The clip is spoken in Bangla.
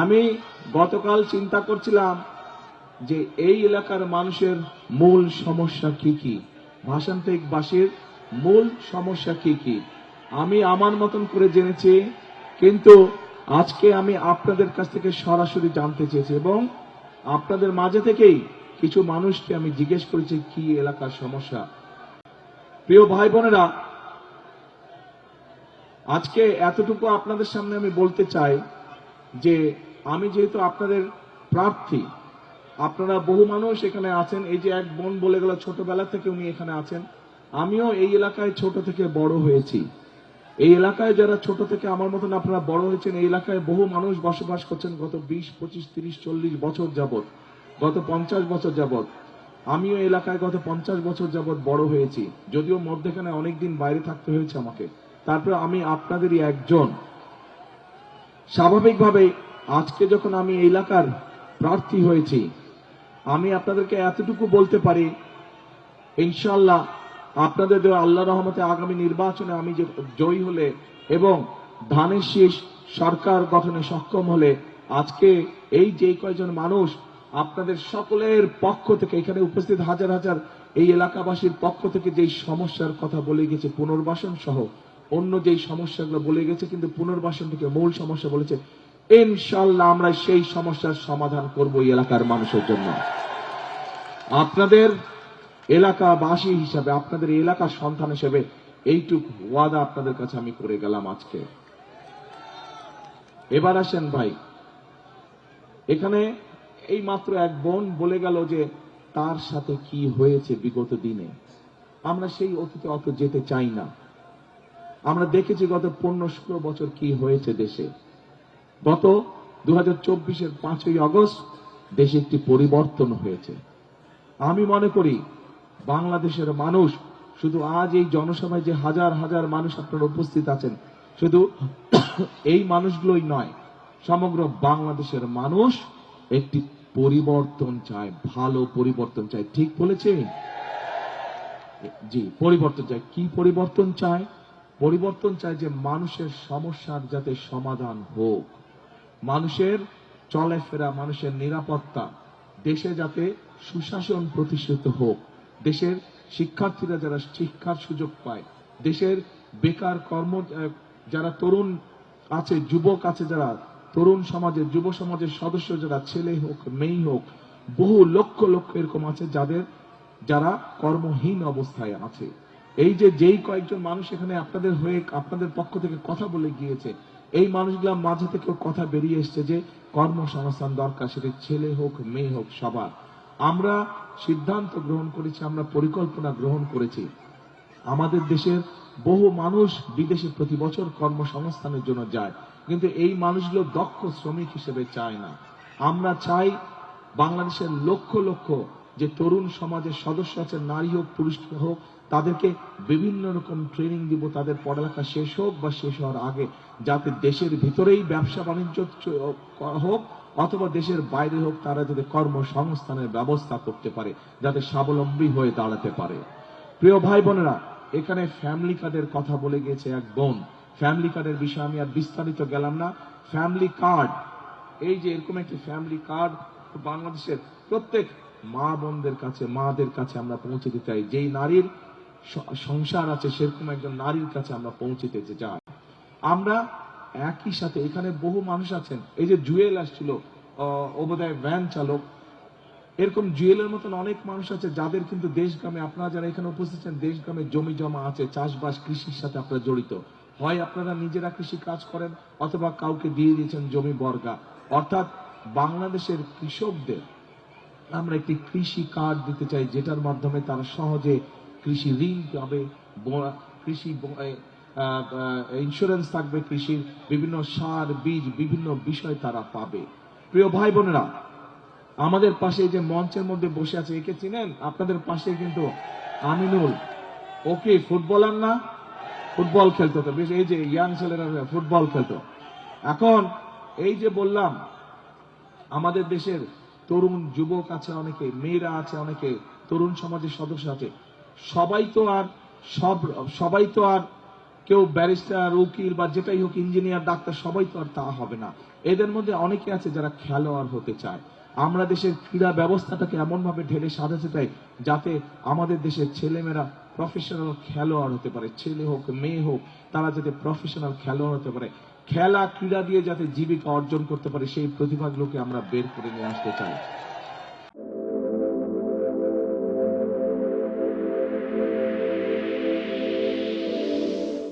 আমি গতকাল চিন্তা করছিলাম যে এই এলাকার মানুষের মূল সমস্যা কি কি, ভাষান্তিকবাসীর মূল সমস্যা কি কি আমি আমার মতন করে জেনেছি, কিন্তু আজকে আমি আপনাদের কাছ থেকে সরাসরি জানতে চেয়েছি এবং আপনাদের মাঝে থেকেই কিছু মানুষকে আমি জিজ্ঞেস করেছি কি এলাকার সমস্যা। প্রিয় ভাই বোনেরা, আজকে এতটুকু আপনাদের সামনে আমি বলতে চাই যে আমি যেহেতু আপনাদের প্রার্থী, আপনারা বহু মানুষ এখানে আছেন। এই যে এক বোন বলে গেল ছোটবেলা থেকে উনি এখানে আছেন, আমিও এই এলাকায় ছোট থেকে বড় হয়েছি। এই এলাকায় যারা ছোট থেকে আমার মতন আপনারা বড় হয়েছেন, এই এলাকায় বহু মানুষ বসবাস করছেন গত 20, 25, 30, 40 বছর যাবৎ, গত 50 বছর যাবৎ। আমিও এলাকায় গত 50 বছর যাবৎ বড় হয়েছি, যদিও মধ্যখানে অনেকদিন বাইরে থাকতে হয়েছে আমাকে। তারপরে আমি আপনাদেরই একজন। স্বাভাবিকভাবে আজকে যখন আমি এই এলাকার প্রার্থী হয়েছি, আমি আপনাদেরকে এতটুকু বলতে পারি, ইনশাআল্লাহ আপনাদের দেওয়া আল্লাহ রহমতে আগামী নির্বাচনে আমি যে জয়ী হলে এবং ধানের শীষ সরকার গঠনে সক্ষম হলে, আজকে এই যে কয়জন মানুষ আপনাদের সকলের পক্ষ থেকে এখানে উপস্থিত হাজার হাজার এই এলাকাবাসীর পক্ষ থেকে যেই সমস্যার কথা বলে গেছে, পুনর্বাসন সহ অন্য যেই সমস্যাগুলো বলে গেছে, কিন্তু পুনর্বাসন থেকে মূল সমস্যা বলেছে, ইনশাআল্লাহ আমরা সেই সমস্যার সমাধান করব এই এলাকার মানুষের জন্য। আপনাদের এলাকাবাসী হিসাবে, আপনাদের এলাকার সন্তান হিসেবে এইটুকু ওয়াদা আপনাদের কাছে আমি করে গেলাম আজকে। এবার আসেন ভাই, এখানে এই মাত্র এক বোন বলে গেল যে তার সাথে কি হয়েছে বিগত দিনে। আমরা সেই অতীতে অত যেতে চাই না। আমরা দেখেছি গত 15-16 বছর কি হয়েছে দেশে। গত 2024-এর 5ই আগস্ট দেশে একটি পরিবর্তন হয়েছে। আমি মনে করি বাংলাদেশের মানুষ, শুধু আজ এই জনসভায় যে হাজার হাজার মানুষ আপনারা উপস্থিত আছেন, শুধু এই মানুষগুলোই নয়, সমগ্র বাংলাদেশের মানুষ একটি পরিবর্তন চায়, ভালো পরিবর্তন চায়। ঠিক বলেছি? জি, পরিবর্তন চায়। কি পরিবর্তন চায়? পরিবর্তন চায় যে মানুষের সমস্যার যাতে সমাধান হোক, মানুষের চলাফেরা, মানুষের নিরাপত্তা, দেশে যাতে সুশাসন প্রতিষ্ঠিত হোক, দেশের শিক্ষার্থীরা যারা শিক্ষার সুযোগ পায়, দেশের বেকার কর্ম যারা তরুণ আছে, যুবক আছে, যারা তরুণ সমাজের, যুব সমাজের সদস্য যারা, ছেলে হোক মেয়ে হোক, বহু লক্ষ লক্ষ এরকম আছে যারা কর্মহীন অবস্থায় আছে। এই যে যেই কয়েকজন মানুষ এখানে আপনাদের হয়ে আপনাদের পক্ষ থেকে কথা বলে গিয়েছে, এই মানুষগুলোর মাঝে থেকে কথা বেরিয়ে এসছে যে কর্মসংস্থান দরকার, সেটা ছেলে হোক মেয়ে হোক সবার। আমরা সিদ্ধান্ত গ্রহণ করেছি, আমরা পরিকল্পনা গ্রহণ করেছি। আমাদের দেশের বহু মানুষ বিদেশে প্রতি বছর কর্মসংস্থানের জন্য যায়, কিন্তু এই মানুষগুলো দক্ষ শ্রমিক হিসেবে চায় না। আমরা চাই বাংলাদেশের লক্ষ লক্ষ যে তরুণ সমাজের সদস্য আছে, নারী হোক পুরুষ হোক, তাদেরকে বিভিন্ন রকম ট্রেনিং দিব, তাদের পড়ালেখা শেষ হোক বা শেষ হওয়ার আগে, যাতে দেশের ভিতরেই ব্যবসা বাণিজ্য হোক অথবা দেশের বাইরে হোক, তারা যাতে কর্মসংস্থানের ব্যবস্থা করতে পারে, যাতে স্বাবলম্বী হয়ে দাঁড়াতে পারে। প্রিয় ভাই বোনেরা, এখানে ফ্যামিলি কার্ডের কথা বলে গেছে এক বোন। ফ্যামিলি কার্ডের বিষয়ে আমি আর বিস্তারিত গেলাম না। ফ্যামিলি কার্ড, এই যে এরকম একটি ফ্যামিলি কার্ড বাংলাদেশের প্রত্যেক মা বোনদের কাছে, মাদের কাছে আমরা পৌঁছে দিতে চাই। যেই নারীর সংসার আছে সেরকম একজন নারীর কাছে আমরা পৌঁছে দিতে চাই। আমরা একই সাথে, এখানে বহু মানুষ আছেন, এই যে জুয়েল আসছিল, ও বোধহয় ভ্যান চালক, এরকম জুয়েলের মতন অনেক মানুষ আছে যাদের কিন্তু দেশগ্রামে, আপনারা যারা এখানে উপস্থিত আছেন, দেশগ্রামে জমি জমা আছে, চাষবাস কৃষির সাথে আপনারা জড়িত। হয় আপনারা নিজেরা কৃষি কাজ করেন অথবা কাউকে দিয়ে দিয়েছেন জমি বর্গা। অর্থাৎ বাংলাদেশের কৃষকদের আমরা একটি কৃষি কার্ড দিতে চাই, যেটার মাধ্যমে তারা সহজে কৃষি ঋণ পাবে, কৃষি ইন্স্যুরেন্স থাকবে, কৃষির বিভিন্ন সার বীজ বিভিন্ন বিষয় তারা পাবে। প্রিয় ভাই বোনেরা, আমাদের পাশে যে মঞ্চের মধ্যে বসে আছে, একে চিনেন? আপনাদের পাশে কিন্তু আমিনুল, ওকে ফুটবলার না, ফুটবল খেলতো, তো বেশ, এই যে ইয়াং ছেলেরা ফুটবল খেলতো। এখন এই যে বললাম, আমাদের দেশের তরুণ যুবক আছে অনেকে, মেয়েরা আছে অনেকে, তরুণ সমাজের সদস্য আছে, সবাই তো আর কেউ ব্যারিস্টার, উকিল বা যেটাই হোক, ইঞ্জিনিয়ার, ডাক্তার, সবাই তো আর তা হবে না। এদের মধ্যে অনেকে আছে যারা খেলোয়াড় হতে চায়। আমরা দেশের ক্রীড়া ব্যবস্থাটাকে এমন ভাবে ঢেলে সাজাতে চাই যাতে আমাদের দেশের ছেলেমেয়েরা প্রফেশনাল খেলোয়াড় হতে পারে, ছেলে হোক মেয়ে হোক, তারা যাতে প্রফেশনাল খেলোয়াড় হতে পারে, খেলা ক্রীড়া দিয়ে যাতে জীবিকা অর্জন করতে পারে, সেই প্রতিভাগুলোকে আমরা বের করে নিয়ে আসতে চাই।